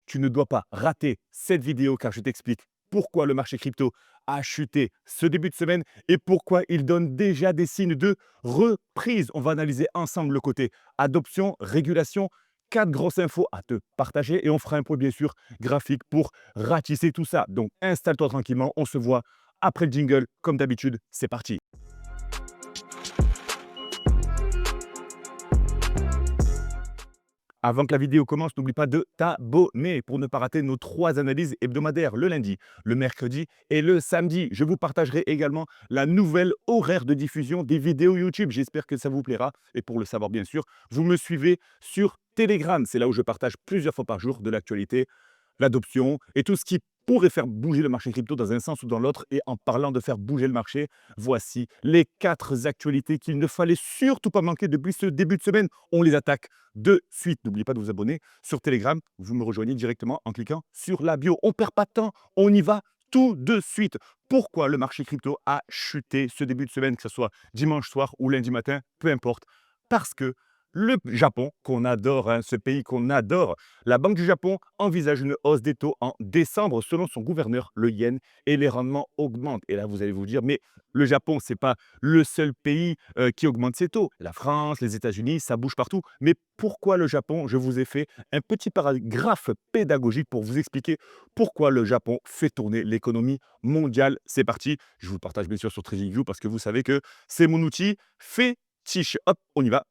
Tu ne dois pas rater cette vidéo car je t'explique pourquoi le marché crypto a chuté ce début de semaine et pourquoi il donne déjà des signes de reprise. On va analyser ensemble le côté adoption, régulation, 4 grosses infos à te partager et on fera un point bien sûr graphique pour ratisser tout ça. Donc installe-toi tranquillement, on se voit après le jingle comme d'habitude, c'est parti. Avant que la vidéo commence, n'oublie pas de t'abonner pour ne pas rater nos 3 analyses hebdomadaires le lundi, le mercredi et le samedi. Je vous partagerai également la nouvelle horaire de diffusion des vidéos YouTube. J'espère que ça vous plaira. Et pour le savoir, bien sûr, vous me suivez sur Telegram. C'est là où je partage plusieurs fois par jour de l'actualité, l'adoption et tout ce qui pourrait faire bouger le marché crypto dans un sens ou dans l'autre. Et en parlant de faire bouger le marché, voici les 4 actualités qu'il ne fallait surtout pas manquer depuis ce début de semaine. On les attaque de suite. N'oubliez pas de vous abonner sur Telegram. Vous me rejoignez directement en cliquant sur la bio. On ne perd pas de temps, on y va tout de suite. Pourquoi le marché crypto a chuté ce début de semaine, que ce soit dimanche soir ou lundi matin, peu importe. Parce que le Japon, qu'on adore, hein, ce pays qu'on adore, la Banque du Japon envisage une hausse des taux en décembre selon son gouverneur, le yen, et les rendements augmentent. Et là, vous allez vous dire, mais le Japon, ce n'est pas le seul pays qui augmente ses taux. La France, les États-Unis, ça bouge partout. Mais pourquoi le Japon? Je vous ai fait un petit paragraphe pédagogique pour vous expliquer pourquoi le Japon fait tourner l'économie mondiale. C'est parti. Je vous le partage bien sûr sur TradingView parce que vous savez que c'est mon outil fétiche. Hop, on y va.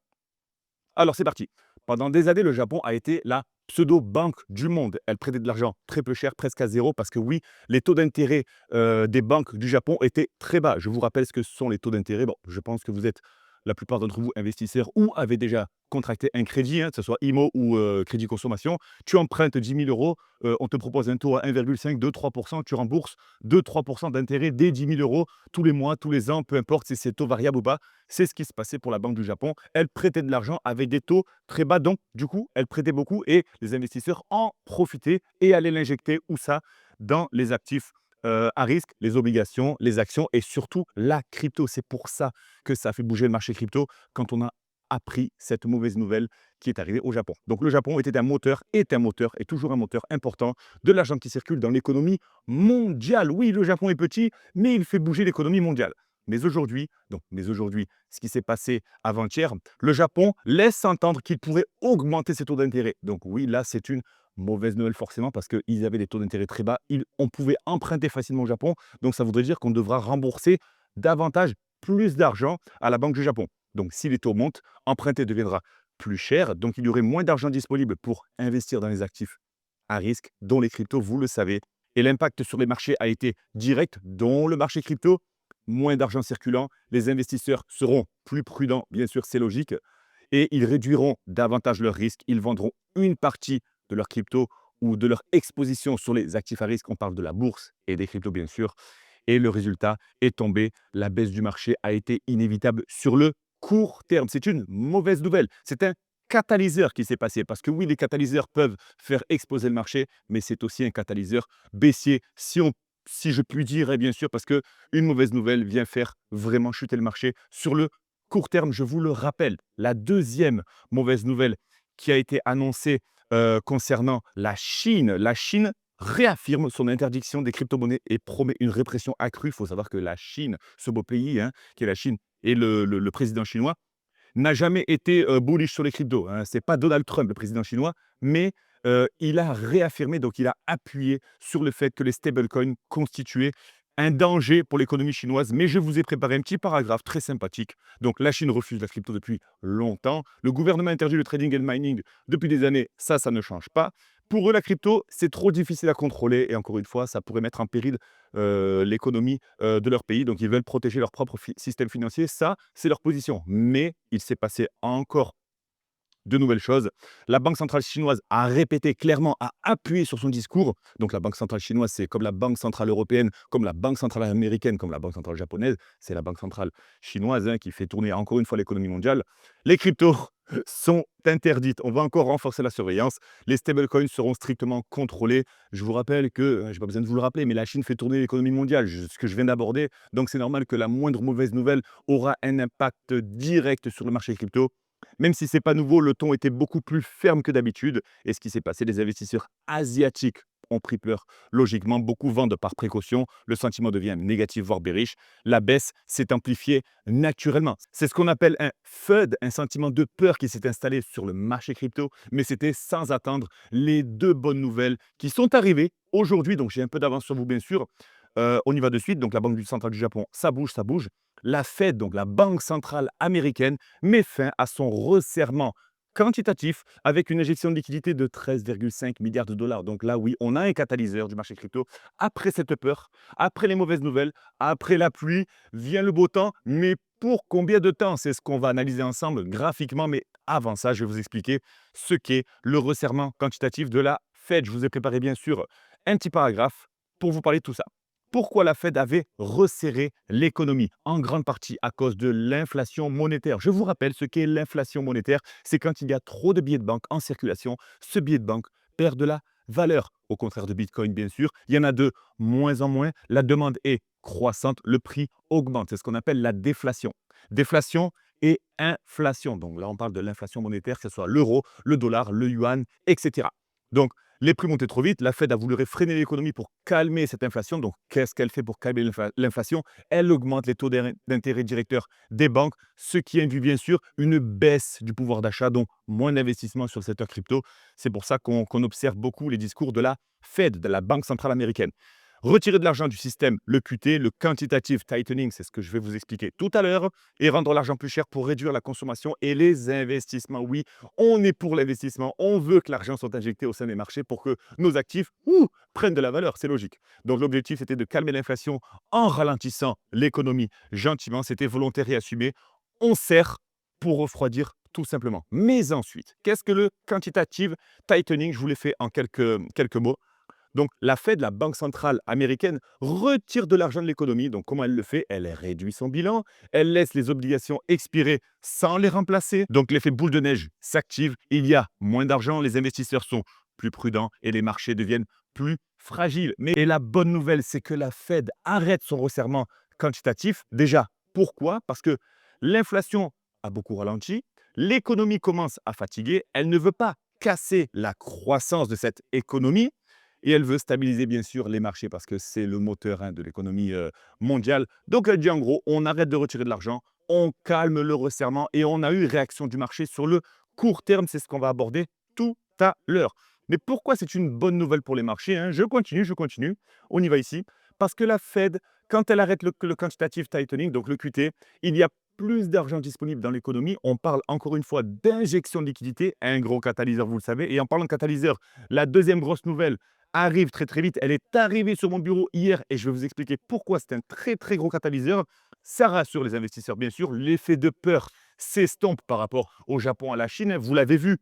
Alors, c'est parti. Pendant des années, le Japon a été la pseudo-banque du monde. Elle prêtait de l'argent très peu cher, presque à zéro, parce que oui, les taux d'intérêt des banques du Japon étaient très bas. Je vous rappelle ce que sont les taux d'intérêt. Bon, je pense que vous êtes, la plupart d'entre vous, investisseurs ou avez déjà contracté un crédit, hein, que ce soit IMO ou crédit consommation. Tu empruntes 10 000 euros, on te propose un taux à 1,5, 2-3%, tu rembourses 2-3% d'intérêt dès 10 000 euros tous les mois, tous les ans, peu importe si c'est taux variable ou pas. C'est ce qui se passait pour la Banque du Japon. Elle prêtait de l'argent avec des taux très bas. Donc, du coup, elle prêtait beaucoup et les investisseurs en profitaient et allaient l'injecter, où ça? Dans les actifs à risque, les obligations, les actions et surtout la crypto. C'est pour ça que ça a fait bouger le marché crypto quand on a appris cette mauvaise nouvelle qui est arrivée au Japon. Donc, le Japon était un moteur, est un moteur, est toujours un moteur important de l'argent qui circule dans l'économie mondiale. Oui, le Japon est petit, mais il fait bouger l'économie mondiale. Mais aujourd'hui, ce qui s'est passé avant-hier, le Japon laisse entendre qu'il pourrait augmenter ses taux d'intérêt. Donc oui, là, c'est une mauvaise nouvelle forcément parce qu'ils avaient des taux d'intérêt très bas. On pouvait emprunter facilement au Japon. Donc ça voudrait dire qu'on devra rembourser davantage, plus d'argent à la Banque du Japon. Donc si les taux montent, emprunter deviendra plus cher. Donc il y aurait moins d'argent disponible pour investir dans les actifs à risque, dont les cryptos, vous le savez. Et l'impact sur les marchés a été direct, dont le marché crypto. Moins d'argent circulant, les investisseurs seront plus prudents, bien sûr, c'est logique, et ils réduiront davantage leurs risques. Ils vendront une partie de leur crypto ou de leur exposition sur les actifs à risque. On parle de la bourse et des cryptos, bien sûr. Et le résultat est tombé. La baisse du marché a été inévitable sur le court terme. C'est une mauvaise nouvelle. C'est un catalyseur qui s'est passé. Parce que oui, les catalyseurs peuvent faire exploser le marché, mais c'est aussi un catalyseur baissier, si je puis dire, et bien sûr, parce que une mauvaise nouvelle vient faire vraiment chuter le marché sur le court terme. Je vous le rappelle, la deuxième mauvaise nouvelle qui a été annoncée concernant la Chine réaffirme son interdiction des crypto-monnaies et promet une répression accrue. Il faut savoir que la Chine, ce beau pays, hein, qui est la Chine, et le président chinois, n'a jamais été bullish sur les cryptos, hein. Ce n'est pas Donald Trump, le président chinois, mais il a réaffirmé, donc il a appuyé sur le fait que les stablecoins constituaient un danger pour l'économie chinoise. Mais je vous ai préparé un petit paragraphe très sympathique. Donc la Chine refuse la crypto depuis longtemps. Le gouvernement interdit le trading et le mining depuis des années. Ça ne change pas. Pour eux, la crypto, c'est trop difficile à contrôler. Et encore une fois, ça pourrait mettre en péril l'économie de leur pays. Donc, ils veulent protéger leur propre système financier. Ça, c'est leur position. Mais il s'est passé encore de nouvelles choses. La Banque centrale chinoise a répété clairement, a appuyé sur son discours. Donc, la Banque centrale chinoise, c'est comme la Banque centrale européenne, comme la Banque centrale américaine, comme la Banque centrale japonaise. C'est la Banque centrale chinoise, hein, qui fait tourner encore une fois l'économie mondiale. Les cryptos sont interdites. On va encore renforcer la surveillance. Les stablecoins seront strictement contrôlés. Je vous rappelle que, je n'ai pas besoin de vous le rappeler, mais la Chine fait tourner l'économie mondiale, ce que je viens d'aborder. Donc, c'est normal que la moindre mauvaise nouvelle aura un impact direct sur le marché crypto. Même si ce n'est pas nouveau, le ton était beaucoup plus ferme que d'habitude. Et ce qui s'est passé, les investisseurs asiatiques ont pris peur. Logiquement, beaucoup vendent par précaution. Le sentiment devient négatif, voire bearish. La baisse s'est amplifiée naturellement. C'est ce qu'on appelle un FUD, un sentiment de peur qui s'est installé sur le marché crypto, mais c'était sans attendre les deux bonnes nouvelles qui sont arrivées aujourd'hui. Donc, j'ai un peu d'avance sur vous, bien sûr. On y va de suite. Donc, la Banque centrale du Japon, ça bouge, ça bouge. La Fed, donc la Banque centrale américaine, met fin à son resserrement quantitatif avec une injection de liquidité de 13,5 milliards de dollars. Donc là, oui, on a un catalyseur du marché crypto. Après cette peur, après les mauvaises nouvelles, après la pluie, vient le beau temps. Mais pour combien de temps? C'est ce qu'on va analyser ensemble graphiquement. Mais avant ça, je vais vous expliquer ce qu'est le resserrement quantitatif de la Fed. Je vous ai préparé bien sûr un petit paragraphe pour vous parler de tout ça. Pourquoi la Fed avait resserré l'économie? En grande partie à cause de l'inflation monétaire. Je vous rappelle ce qu'est l'inflation monétaire. C'est quand il y a trop de billets de banque en circulation, ce billet de banque perd de la valeur. Au contraire de Bitcoin, bien sûr, il y en a de moins en moins. La demande est croissante, le prix augmente. C'est ce qu'on appelle la déflation. Déflation et inflation. Donc là, on parle de l'inflation monétaire, que ce soit l'euro, le dollar, le yuan, etc. Donc, les prix montaient trop vite. La Fed a voulu freiner l'économie pour calmer cette inflation. Donc, qu'est-ce qu'elle fait pour calmer l'inflation? Elle augmente les taux d'intérêt directeurs des banques, ce qui induit bien sûr une baisse du pouvoir d'achat, donc moins d'investissement sur le secteur crypto. C'est pour ça qu'on observe beaucoup les discours de la Fed, de la Banque centrale américaine. Retirer de l'argent du système, le QT, le quantitative tightening, c'est ce que je vais vous expliquer tout à l'heure, et rendre l'argent plus cher pour réduire la consommation et les investissements. Oui, on est pour l'investissement, on veut que l'argent soit injecté au sein des marchés pour que nos actifs prennent de la valeur, c'est logique. Donc l'objectif, c'était de calmer l'inflation en ralentissant l'économie gentiment, c'était volontaire et assumé. On sert pour refroidir tout simplement. Mais ensuite, qu'est-ce que le quantitative tightening? Je vous l'ai fait en quelques mots. Donc, la Fed, la Banque centrale américaine, retire de l'argent de l'économie. Donc, comment elle le fait? Elle réduit son bilan, elle laisse les obligations expirer sans les remplacer. Donc, l'effet boule de neige s'active, il y a moins d'argent, les investisseurs sont plus prudents et les marchés deviennent plus fragiles. Et la bonne nouvelle, c'est que la Fed arrête son resserrement quantitatif. Déjà, pourquoi? Parce que l'inflation a beaucoup ralenti, l'économie commence à fatiguer, elle ne veut pas casser la croissance de cette économie et elle veut stabiliser bien sûr les marchés parce que c'est le moteur de l'économie mondiale. Donc elle dit en gros, on arrête de retirer de l'argent, on calme le resserrement et on a eu réaction du marché sur le court terme. C'est ce qu'on va aborder tout à l'heure. Mais pourquoi c'est une bonne nouvelle pour les marchés, hein? Je continue. On y va ici. Parce que la Fed, quand elle arrête le quantitative tightening, donc le QT, il y a plus d'argent disponible dans l'économie. On parle encore une fois d'injection de liquidité, un gros catalyseur, vous le savez. Et en parlant de catalyseur, la deuxième grosse nouvelle arrive très très vite. Elle est arrivée sur mon bureau hier et je vais vous expliquer pourquoi c'est un très très gros catalyseur. Ça rassure les investisseurs, bien sûr. L'effet de peur s'estompe par rapport au Japon, à la Chine. Vous l'avez vu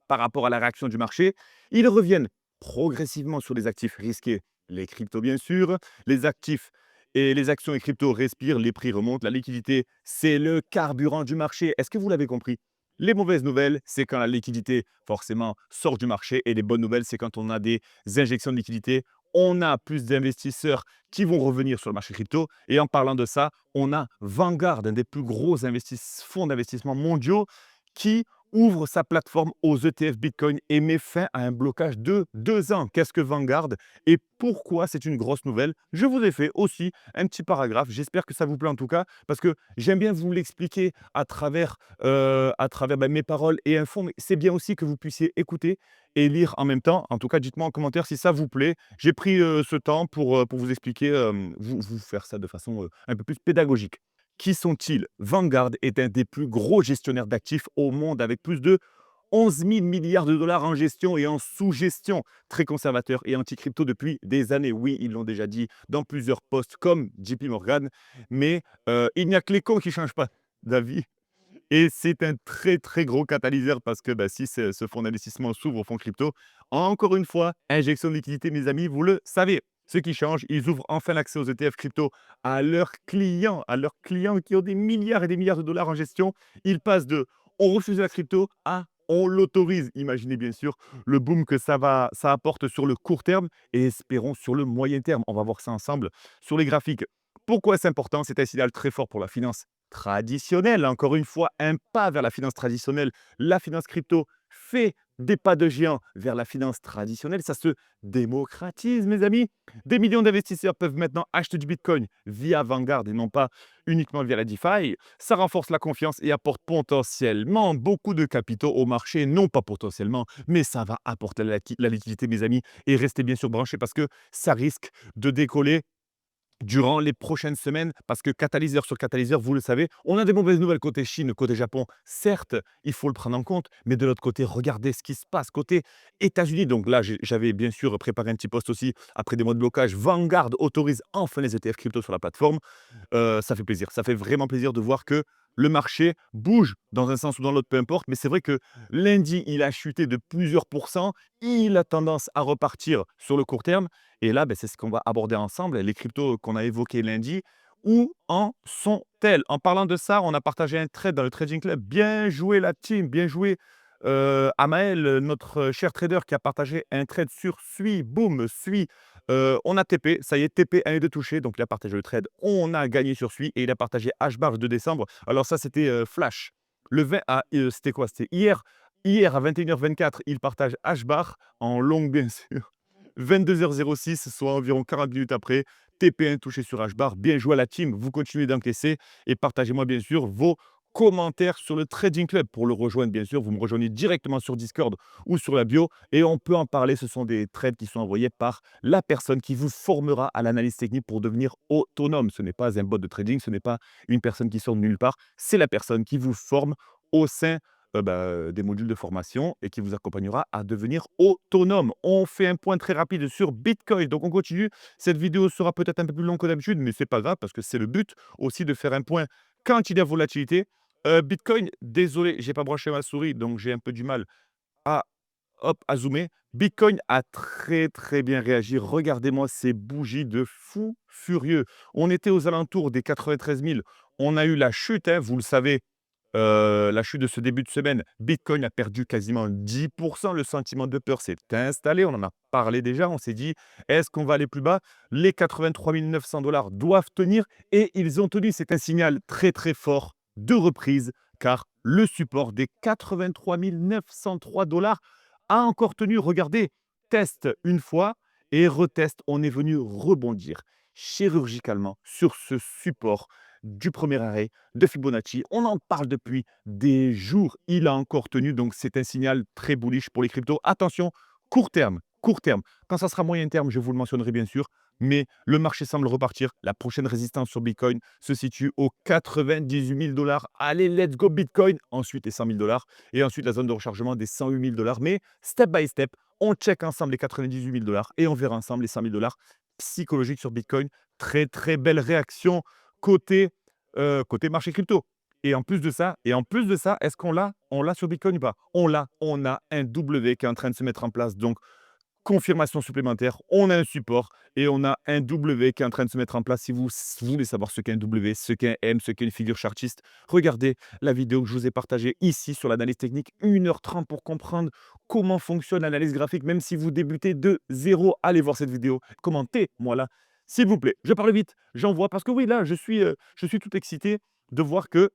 par rapport à la réaction du marché. Ils reviennent progressivement sur les actifs risqués, les cryptos bien sûr. Les actifs et les actions et cryptos respirent, les prix remontent. La liquidité, c'est le carburant du marché. Est-ce que vous l'avez compris? Les mauvaises nouvelles, c'est quand la liquidité, forcément, sort du marché. Et les bonnes nouvelles, c'est quand on a des injections de liquidité. On a plus d'investisseurs qui vont revenir sur le marché crypto. Et en parlant de ça, on a Vanguard, un des plus gros fonds d'investissement mondiaux, qui ouvre sa plateforme aux ETF Bitcoin et met fin à un blocage de 2 ans. Qu'est-ce que Vanguard et pourquoi c'est une grosse nouvelle? Je vous ai fait aussi un petit paragraphe. J'espère que ça vous plaît en tout cas, parce que j'aime bien vous l'expliquer à travers mes paroles et un fond, mais c'est bien aussi que vous puissiez écouter et lire en même temps. En tout cas, dites-moi en commentaire si ça vous plaît. J'ai pris ce temps pour vous expliquer, vous faire ça de façon un peu plus pédagogique. Qui sont-ils? Vanguard est un des plus gros gestionnaires d'actifs au monde avec plus de 11 000 milliards de dollars en gestion et en sous-gestion. Très conservateur et anti-crypto depuis des années. Oui, ils l'ont déjà dit dans plusieurs posts comme JP Morgan, mais il n'y a que les cons qui ne changent pas d'avis. Et c'est un très, très gros catalyseur parce que si ce fonds d'investissement s'ouvre au fonds crypto, encore une fois, injection de liquidité, mes amis, vous le savez. Ce qui change, ils ouvrent enfin l'accès aux ETF crypto à leurs clients qui ont des milliards et des milliards de dollars en gestion. Ils passent de on refuse la crypto à on l'autorise. Imaginez bien sûr le boom que ça apporte sur le court terme et espérons sur le moyen terme. On va voir ça ensemble sur les graphiques. Pourquoi c'est important? C'est un signal très fort pour la finance traditionnelle. Encore une fois, un pas vers la finance traditionnelle. La finance crypto fait des pas de géant vers la finance traditionnelle. Ça se démocratise, mes amis. Des millions d'investisseurs peuvent maintenant acheter du Bitcoin via Vanguard et non pas uniquement via la DeFi. Ça renforce la confiance et apporte potentiellement beaucoup de capitaux au marché. Non pas potentiellement, mais ça va apporter la liquidité, mes amis. Et restez bien sûr branchés parce que ça risque de décoller durant les prochaines semaines, parce que catalyseur sur catalyseur, vous le savez, on a des mauvaises nouvelles côté Chine, côté Japon. Certes, il faut le prendre en compte, mais de l'autre côté, regardez ce qui se passe côté États-Unis. Donc là, j'avais bien sûr préparé un petit post aussi après des mois de blocage. Vanguard autorise enfin les ETF crypto sur la plateforme. Ça fait plaisir. Ça fait vraiment plaisir de voir que le marché bouge dans un sens ou dans l'autre, peu importe. Mais c'est vrai que lundi, il a chuté de plusieurs pourcents. Il a tendance à repartir sur le court terme. Et là, c'est ce qu'on va aborder ensemble. Les cryptos qu'on a évoqués lundi, où en sont-elles? En parlant de ça, on a partagé un trade dans le Trading Club. Bien joué la team, bien joué Amael, notre cher trader qui a partagé un trade sur SUI. Boum, SUI. On a TP, ça y est, TP 1 et 2 touchés, donc il a partagé le trade. On a gagné sur SUI et il a partagé HBAR le 2 décembre. Alors ça, c'était Flash. Le 20 c'était quoi? C'était hier. Hier à 21h24, il partage HBAR en longue, bien sûr. 22h06, soit environ 40 minutes après. TP1 touché sur HBAR. Bien joué à la team. Vous continuez d'encaisser et partagez-moi bien sûr vos commentaires sur le Trading Club. Pour le rejoindre, bien sûr, vous me rejoignez directement sur Discord ou sur la bio et on peut en parler. Ce sont des trades qui sont envoyés par la personne qui vous formera à l'analyse technique pour devenir autonome. Ce n'est pas un bot de trading, ce n'est pas une personne qui sort de nulle part. C'est la personne qui vous forme au sein des modules de formation et qui vous accompagnera à devenir autonome. On fait un point très rapide sur Bitcoin. Donc, on continue. Cette vidéo sera peut-être un peu plus longue que d'habitude, mais c'est pas grave parce que c'est le but aussi de faire un point quand il y a volatilité. Bitcoin, désolé, j'ai pas branché ma souris, donc j'ai un peu du mal à, à zoomer. Bitcoin a très très bien réagi. Regardez-moi ces bougies de fou furieux. On était aux alentours des 93 000. On a eu la chute, hein, vous le savez, la chute de ce début de semaine. Bitcoin a perdu quasiment 10%. Le sentiment de peur s'est installé. On en a parlé déjà. On s'est dit, est-ce qu'on va aller plus bas? Les 83 900 $ doivent tenir et ils ont tenu. C'est un signal très très fort de reprise car le support des 83 903 $ a encore tenu. Regardez, test une fois et retest. On est venu rebondir chirurgicalement sur ce support du premier arrêt de Fibonacci. On en parle depuis des jours. Il a encore tenu, donc c'est un signal très bullish pour les cryptos. Attention, court terme, court terme. Quand ça sera moyen terme, je vous le mentionnerai bien sûr. Mais le marché semble repartir. La prochaine résistance sur Bitcoin se situe aux 98 000 $. Allez, let's go Bitcoin. Ensuite, les 100 000 $. Et ensuite, la zone de rechargement des 108 000 $. Mais step by step, on check ensemble les 98 000 $ et on verra ensemble les 100 000 $ psychologiques sur Bitcoin. Très, très belle réaction côté, côté marché crypto. Et en plus de ça, est-ce qu'on l'a? On l'a sur Bitcoin ou pas? On l'a. On a un W qui est en train de se mettre en place. Donc, confirmation supplémentaire, on a un support et on a un W qui est en train de se mettre en place. Si vous voulez savoir ce qu'est un W, ce qu'est un M, ce qu'est une figure chartiste, regardez la vidéo que je vous ai partagée ici sur l'analyse technique. 1h30 pour comprendre comment fonctionne l'analyse graphique. Même si vous débutez de zéro, allez voir cette vidéo. Commentez-moi là, s'il vous plaît. Je parle vite, j'envoie parce que oui, là, je suis tout excité de voir que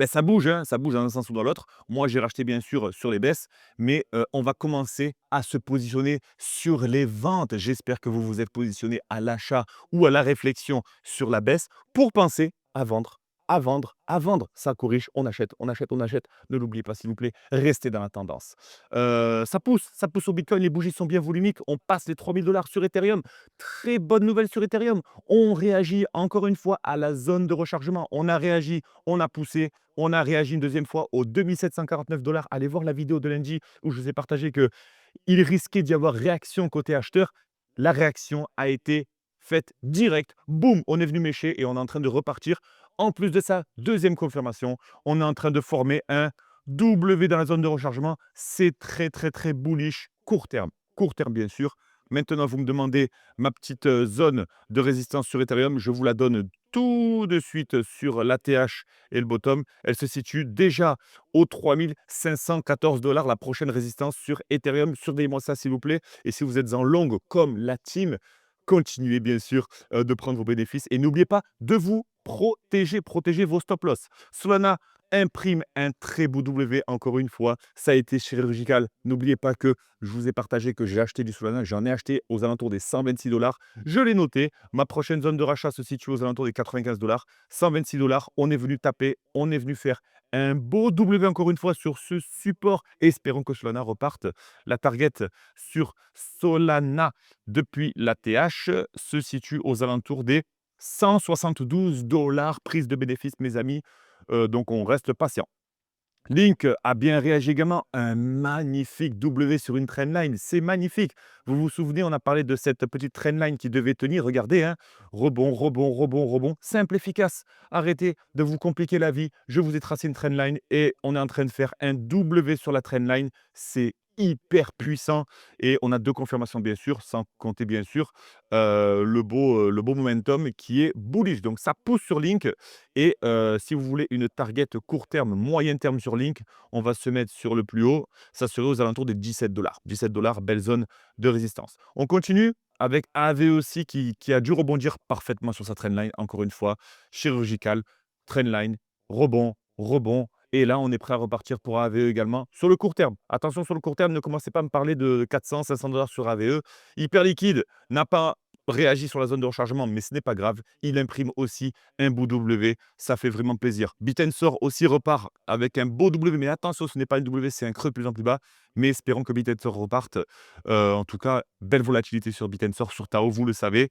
ça bouge, hein, ça bouge dans un sens ou dans l'autre. Moi, j'ai racheté bien sûr sur les baisses, mais on va commencer à se positionner sur les ventes. J'espère que vous vous êtes positionné à l'achat ou à la réflexion sur la baisse pour penser à vendre, à vendre, à vendre. Ça corrige, on achète, on achète, on achète. Ne l'oubliez pas, s'il vous plaît, restez dans la tendance. Ça pousse au Bitcoin, les bougies sont bien volumiques. On passe les 3 000 $ sur Ethereum. Très bonne nouvelle sur Ethereum. On réagit encore une fois à la zone de rechargement. On a réagi, on a poussé. On a réagi une deuxième fois aux 2 749 $. Allez voir la vidéo de lundi où je vous ai partagé qu'il risquait d'y avoir réaction côté acheteur. La réaction a été faite direct. Boum, on est venu mécher et on est en train de repartir. En plus de ça, deuxième confirmation, on est en train de former un W dans la zone de rechargement. C'est très, très, très bullish. Court terme. Court terme, bien sûr. Maintenant, vous me demandez ma petite zone de résistance sur Ethereum. Je vous la donne tout de suite sur l'ATH et le bottom. Elle se situe déjà aux 3 514 $. La prochaine résistance sur Ethereum. Surveillez-moi ça, s'il vous plaît. Et si vous êtes en longue comme la team, continuez bien sûr de prendre vos bénéfices. Et n'oubliez pas de vous Protégez vos stop loss. Solana imprime un très beau W encore une fois. Ça a été chirurgical. N'oubliez pas que je vous ai partagé que j'ai acheté du Solana. J'en ai acheté aux alentours des 126 dollars. Je l'ai noté. Ma prochaine zone de rachat se situe aux alentours des 95 dollars. 126 dollars. On est venu taper. On est venu faire un beau W encore une fois sur ce support. Espérons que Solana reparte. La target sur Solana depuis la TH se situe aux alentours des 172 dollars prise de bénéfice, mes amis. Donc, on reste patient. Link a bien réagi également. Un magnifique W sur une trendline. C'est magnifique. Vous vous souvenez, on a parlé de cette petite trendline qui devait tenir. Regardez, hein. Rebond, rebond, rebond, rebond. Simple, efficace. Arrêtez de vous compliquer la vie. Je vous ai tracé une trendline et on est en train de faire un W sur la trendline. C'est hyper puissant et on a 2 confirmations bien sûr, sans compter bien sûr le beau momentum qui est bullish. Donc ça pousse sur Link et si vous voulez une target court terme, moyen terme sur Link, on va se mettre sur le plus haut. Ça serait aux alentours des 17 dollars. 17 dollars, belle zone de résistance. On continue avec AVE aussi qui a dû rebondir parfaitement sur sa trendline. Encore une fois, chirurgical, trendline, rebond, rebond. Et là, on est prêt à repartir pour AVE également sur le court terme. Attention sur le court terme, ne commencez pas à me parler de 400, 500 dollars sur AVE. Hyper liquide n'a pas réagi sur la zone de rechargement, mais ce n'est pas grave. Il imprime aussi un beau W. Ça fait vraiment plaisir. Bitensor aussi repart avec un beau W, mais attention, ce n'est pas un W, c'est un creux de plus en plus bas. Mais espérons que Bitensor reparte. En tout cas, belle volatilité sur Bitensor, sur Tao, vous le savez.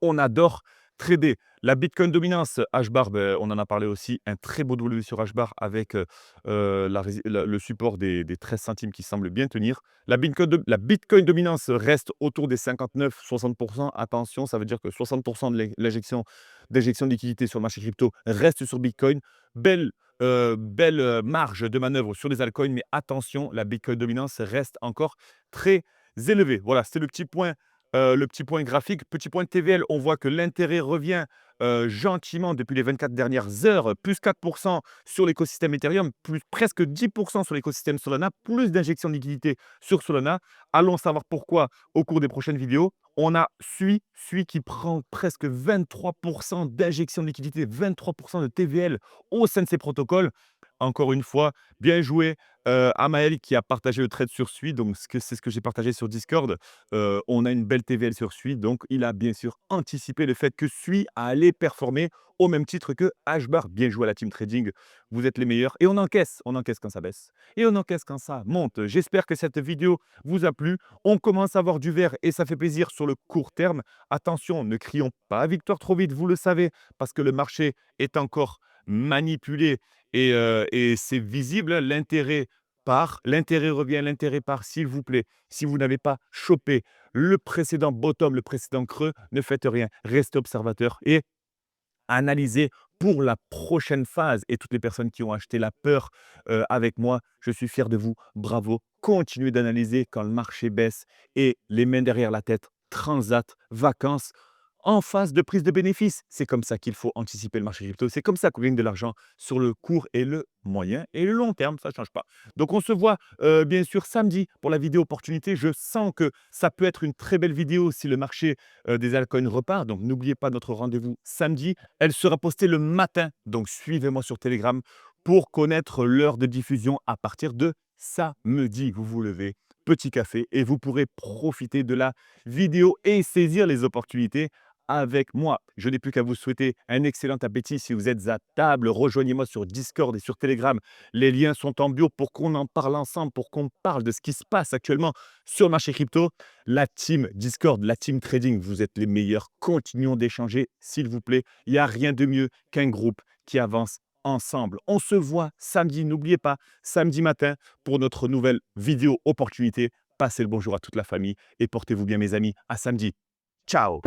On adore trader. La Bitcoin dominance, HBAR, on en a parlé aussi, un très beau W sur HBAR avec le support des 13 centimes qui semble bien tenir. La Bitcoin dominance reste autour des 59-60%. Attention, ça veut dire que 60% de d'injection de liquidité sur le marché crypto reste sur Bitcoin. Belle marge de manœuvre sur les altcoins, mais attention, la Bitcoin dominance reste encore très élevée. Voilà, c'était le petit point graphique, petit point de TVL, on voit que l'intérêt revient gentiment depuis les 24 dernières heures, plus 4% sur l'écosystème Ethereum, plus presque 10% sur l'écosystème Solana, plus d'injection de liquidité sur Solana. Allons savoir pourquoi au cours des prochaines vidéos. On a SUI qui prend presque 23% d'injection de liquidité, 23% de TVL au sein de ces protocoles. Encore une fois, bien joué à Maël qui a partagé le trade sur SUI, donc c'est ce que j'ai partagé sur Discord. On a une belle TVL sur SUI, donc il a bien sûr anticipé le fait que SUI allait performer au même titre que HBAR. Bien joué à la team trading, vous êtes les meilleurs. Et on encaisse quand ça baisse. Et on encaisse quand ça monte. J'espère que cette vidéo vous a plu. On commence à avoir du vert et ça fait plaisir sur le court terme. Attention, ne crions pas victoire trop vite, vous le savez, parce que le marché est encore manipulé et c'est visible, l'intérêt part, l'intérêt revient, l'intérêt part, s'il vous plaît. Si vous n'avez pas chopé le précédent bottom, le précédent creux, ne faites rien. Restez observateur et analysez pour la prochaine phase. Et toutes les personnes qui ont acheté la peur avec moi, je suis fier de vous. Bravo. Continuez d'analyser quand le marché baisse et les mains derrière la tête, transat, vacances, en phase de prise de bénéfice. C'est comme ça qu'il faut anticiper le marché crypto. C'est comme ça qu'on gagne de l'argent sur le court et le moyen et le long terme. Ça ne change pas. Donc, on se voit bien sûr samedi pour la vidéo opportunité. Je sens que ça peut être une très belle vidéo si le marché des altcoins repart. Donc, n'oubliez pas notre rendez-vous samedi. Elle sera postée le matin. Donc, suivez-moi sur Telegram pour connaître l'heure de diffusion à partir de samedi. Vous vous levez, petit café et vous pourrez profiter de la vidéo et saisir les opportunités avec moi. Je n'ai plus qu'à vous souhaiter un excellent appétit si vous êtes à table. Rejoignez-moi sur Discord et sur Telegram. Les liens sont en bio pour qu'on en parle ensemble, pour qu'on parle de ce qui se passe actuellement sur le marché crypto. La team Discord, la team trading, vous êtes les meilleurs. Continuons d'échanger, s'il vous plaît. Il n'y a rien de mieux qu'un groupe qui avance ensemble. On se voit samedi, n'oubliez pas, samedi matin pour notre nouvelle vidéo opportunité. Passez le bonjour à toute la famille et portez-vous bien mes amis. À samedi. Ciao.